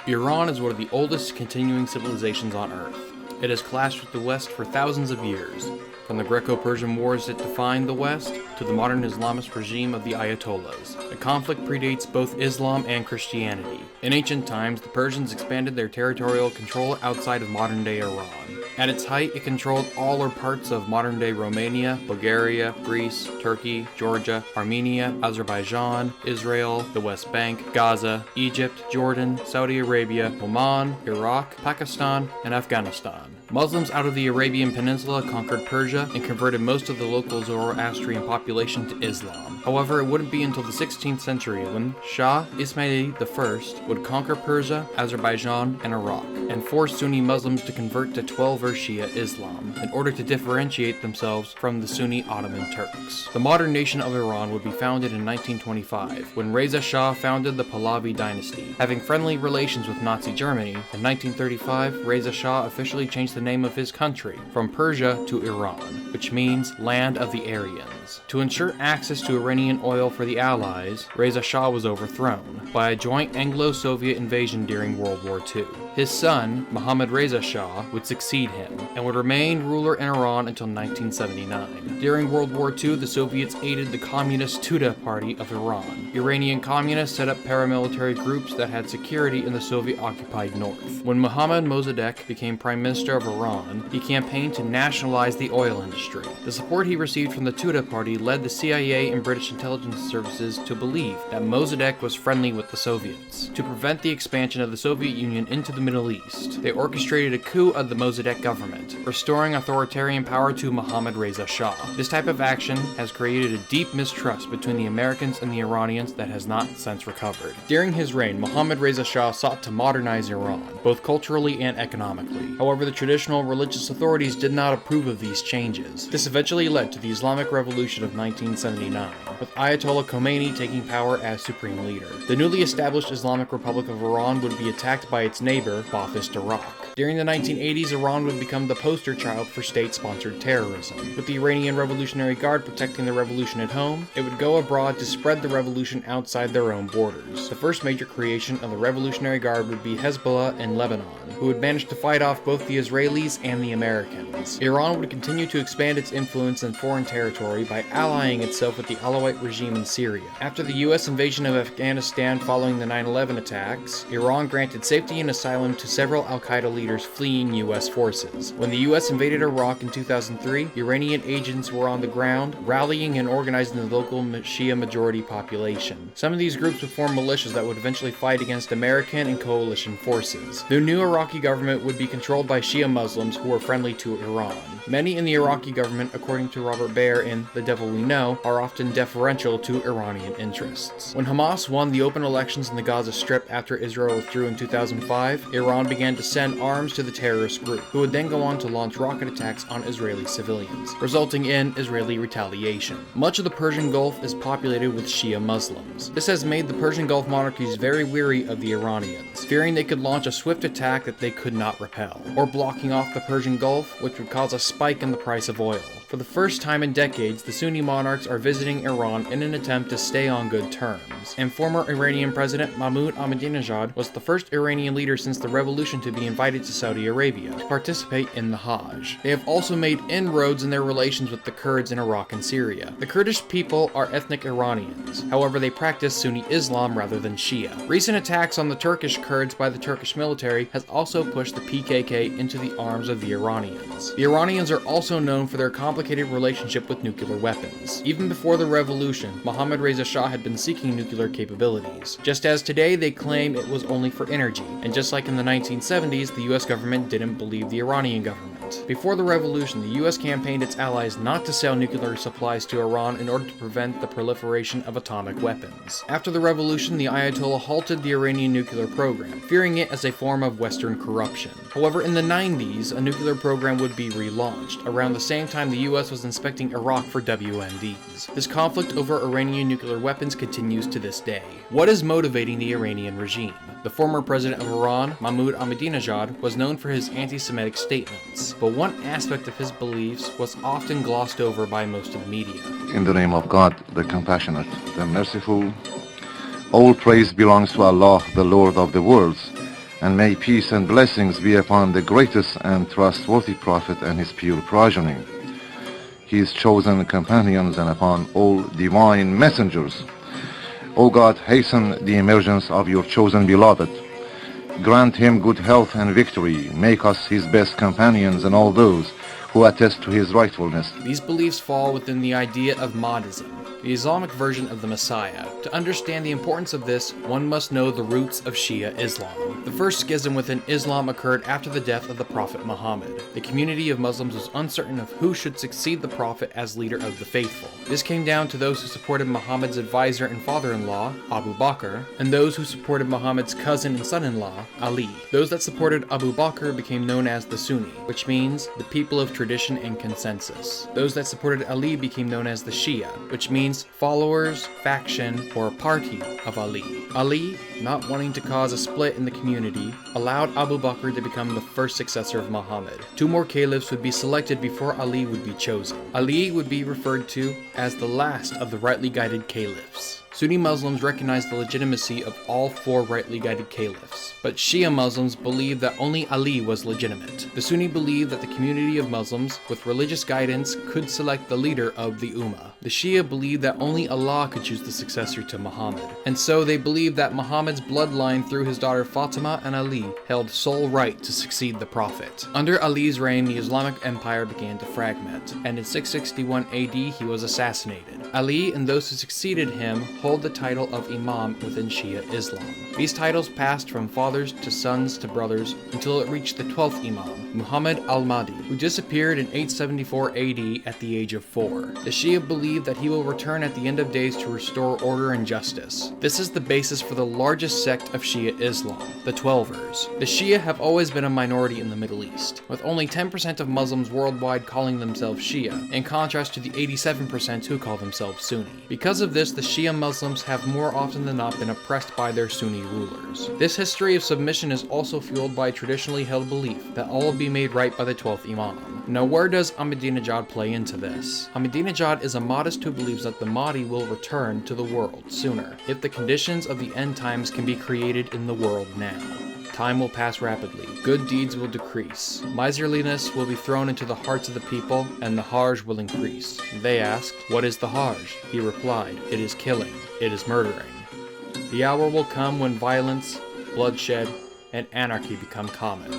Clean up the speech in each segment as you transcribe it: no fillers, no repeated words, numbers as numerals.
Iran is one of the oldest continuing civilizations on Earth. It has clashed with the West for thousands of years, from the Greco-Persian Wars that defined the West to the modern Islamist regime of the Ayatollahs. The conflict predates both Islam and Christianity. In ancient times, the Persians expanded their territorial control outside of modern-day Iran. At its height, it controlled all or parts of modern-day Romania, Bulgaria, Greece, Turkey, Georgia, Armenia, Azerbaijan, Israel, the West Bank, Gaza, Egypt, Jordan, Saudi Arabia, Oman, Iraq, Pakistan, and Afghanistan. Muslims out of the Arabian Peninsula conquered Persia and converted most of the local Zoroastrian population to Islam. However, it wouldn't be until the 16th century when Shah Ismail I would conquer Persia, Azerbaijan, and Iraq, and force Sunni Muslims to convert to 12 or Shia Islam in order to differentiate themselves from the Sunni Ottoman Turks. The modern nation of Iran would be founded in 1925 when Reza Shah founded the Pahlavi dynasty. Having friendly relations with Nazi Germany, in 1935 Reza Shah officially changed the name of his country from Persia to Iran, which means land of the Aryans. To ensure access to Iranian oil for the Allies, Reza Shah was overthrown by a joint Anglo-Soviet invasion during World War II. His son, Mohammad Reza Shah, would succeed him and would remain ruler in Iran until 1979. During World War II, the Soviets aided the Communist Tudeh Party of Iran. Iranian communists set up paramilitary groups that had security in the Soviet-occupied north. When Mohammad Mossadegh became prime minister of Iran, he campaigned to nationalize the oil industry. The support he received from the Tudeh Party led the CIA and British intelligence services to believe that Mossadegh was friendly with the Soviets. To prevent the expansion of the Soviet Union into the Middle East, they orchestrated a coup of the Mossadegh government, restoring authoritarian power to Mohammad Reza Shah. This type of action has created a deep mistrust between the Americans and the Iranians that has not since recovered. During his reign, Mohammad Reza Shah sought to modernize Iran, both culturally and economically. However, the traditional religious authorities did not approve of these changes. This eventually led to the Islamic Revolution of 1979, with Ayatollah Khomeini taking power as supreme leader. The newly established Islamic Republic of Iran would be attacked by its neighbor, Ba'athist Iraq. During the 1980s, Iran would become the poster child for state-sponsored terrorism. With the Iranian Revolutionary Guard protecting the revolution at home, it would go abroad to spread the revolution outside their own borders. The first major creation of the Revolutionary Guard would be Hezbollah in Lebanon, who would manage to fight off both the Israelis and the Americans. Iran would continue to expand its influence in foreign territory by allying itself with the Alawite regime in Syria. After the U.S. invasion of Afghanistan following the 9/11 attacks, Iran granted safety and asylum to several al-Qaeda leaders fleeing U.S. forces. When the U.S. invaded Iraq in 2003, Iranian agents were on the ground, rallying and organizing the local Shia majority population. Some of these groups would form militias that would eventually fight against American and coalition forces. The new Iraqi government would be controlled by Shia Muslims who were friendly to Iran. Many in the Iraqi government, according to Robert Baer in The Devil We Know, are often deferential to Iranian interests. When Hamas won the open elections in the Gaza Strip after Israel withdrew in 2005, Iran began to send arms to the terrorist group, who would then go on to launch rocket attacks on Israeli civilians, resulting in Israeli retaliation. Much of the Persian Gulf is populated with Shia Muslims. This has made the Persian Gulf monarchies very weary of the Iranians, fearing they could launch a swift attack that they could not repel, or blocking off the Persian Gulf, which would cause a spike in the price of oil. For the first time in decades, the Sunni monarchs are visiting Iran in an attempt to stay on good terms, and former Iranian President Mahmoud Ahmadinejad was the first Iranian leader since the revolution to be invited to Saudi Arabia to participate in the Hajj. They have also made inroads in their relations with the Kurds in Iraq and Syria. The Kurdish people are ethnic Iranians, however they practice Sunni Islam rather than Shia. Recent attacks on the Turkish Kurds by the Turkish military has also pushed the PKK into the arms of the Iranians. The Iranians are also known for their complicated relationship with nuclear weapons. Even before the revolution, Mohammad Reza Shah had been seeking nuclear capabilities. Just as today they claim it was only for energy, and just like in the 1970s, the US government didn't believe the Iranian government. Before the revolution, the US campaigned its allies not to sell nuclear supplies to Iran in order to prevent the proliferation of atomic weapons. After the revolution, the Ayatollah halted the Iranian nuclear program, fearing it as a form of Western corruption. However, in the 90s, a nuclear program would be relaunched, around the same time the US was inspecting Iraq for WMDs. This conflict over Iranian nuclear weapons continues to this day. What is motivating the Iranian regime? The former president of Iran, Mahmoud Ahmadinejad, was known for his anti-Semitic statements, but one aspect of his beliefs was often glossed over by most of the media. In the name of God, the compassionate, the merciful, all praise belongs to Allah, the Lord of the worlds. and may peace and blessings be upon the greatest and trustworthy Prophet and his pure progeny, his chosen companions, and upon all divine messengers. O God, hasten the emergence of your chosen beloved. Grant him good health and victory. Make us his best companions and all those who attest to his rightfulness. These beliefs fall within the idea of Mahdism, the Islamic version of the Messiah. To understand the importance of this, one must know the roots of Shia Islam. The first schism within Islam occurred after the death of the Prophet Muhammad. The community of Muslims was uncertain of who should succeed the Prophet as leader of the faithful. This came down to those who supported Muhammad's advisor and father-in-law, Abu Bakr, and those who supported Muhammad's cousin and son-in-law, Ali. Those that supported Abu Bakr became known as the Sunni, which means the people of tradition and consensus. Those that supported Ali became known as the Shia, which means followers, faction, or party of Ali. Ali, not wanting to cause a split in the community, allowed Abu Bakr to become the first successor of Muhammad. 2 more caliphs would be selected before Ali would be chosen. Ali would be referred to as the last of the rightly guided caliphs. Sunni Muslims recognize the legitimacy of all 4 rightly guided caliphs, but Shia Muslims believe that only Ali was legitimate. The Sunni believe that the community of Muslims with religious guidance could select the leader of the Ummah. The Shia believe that only Allah could choose the successor to Muhammad, and so they believe that Muhammad's bloodline through his daughter Fatima and Ali held sole right to succeed the Prophet. Under Ali's reign, the Islamic Empire began to fragment, and in 661 AD he was assassinated. Ali and those who succeeded him hold the title of Imam within Shia Islam. These titles passed from fathers to sons to brothers until it reached the 12th Imam, Muhammad al-Mahdi, who disappeared in 874 AD at the age of 4. The Shia believe that he will return at the end of days to restore order and justice. This is the basis for the largest sect of Shia Islam, the Twelvers. The Shia have always been a minority in the Middle East, with only 10% of Muslims worldwide calling themselves Shia, in contrast to the 87% who call themselves Sunni. Because of this, the Shia Muslims have more often than not been oppressed by their Sunni rulers. This history of submission is also fueled by a traditionally held belief that all will be made right by the 12th Imam. Now, where does Ahmadinejad play into this? Ahmadinejad is a Mahdist who believes that the Mahdi will return to the world sooner, if the conditions of the end times can be created in the world now. Time will pass rapidly, good deeds will decrease, miserliness will be thrown into the hearts of the people, and the Harj will increase. They asked, "What is the Harj?" He replied, "It is killing, it is murdering." The hour will come when violence, bloodshed, and anarchy become common.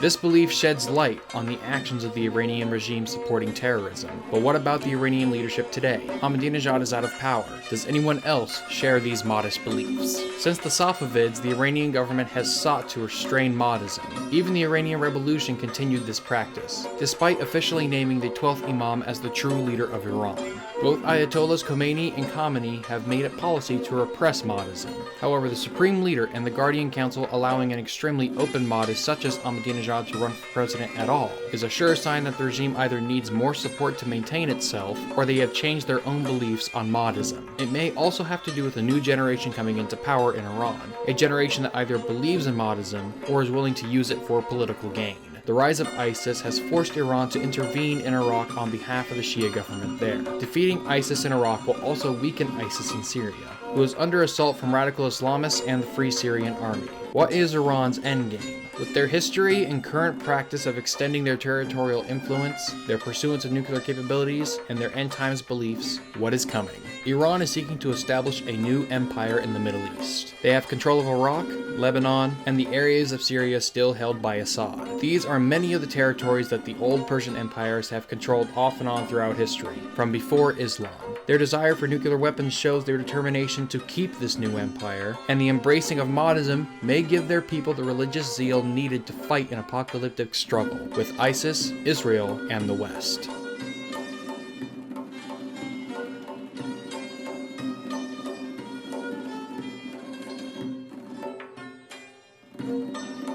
This belief sheds light on the actions of the Iranian regime supporting terrorism. But what about the Iranian leadership today? Ahmadinejad is out of power. Does anyone else share these Mahdist beliefs? Since the Safavids, the Iranian government has sought to restrain Mahdism. Even the Iranian Revolution continued this practice, despite officially naming the 12th Imam as the true leader of Iran. Both Ayatollahs Khomeini and Khamenei have made it policy to repress Mahdism. However, the Supreme Leader and the Guardian Council allowing an extremely open Mahdist such as Ahmadinejad to run for president at all is a sure sign that the regime either needs more support to maintain itself, or they have changed their own beliefs on Mahdism. It may also have to do with a new generation coming into power in Iran, a generation that either believes in Mahdism or is willing to use it for political gain. The rise of ISIS has forced Iran to intervene in Iraq on behalf of the Shia government there. Defeating ISIS in Iraq will also weaken ISIS in Syria, who is under assault from radical Islamists and the Free Syrian Army. What is Iran's endgame? With their history and current practice of extending their territorial influence, their pursuance of nuclear capabilities, and their end times beliefs, what is coming? Iran is seeking to establish a new empire in the Middle East. They have control of Iraq, Lebanon, and the areas of Syria still held by Assad. These are many of the territories that the old Persian empires have controlled off and on throughout history, from before Islam. Their desire for nuclear weapons shows their determination to keep this new empire, and the embracing of Mahdism may give their people the religious zeal needed to fight an apocalyptic struggle with ISIS, Israel, and the West.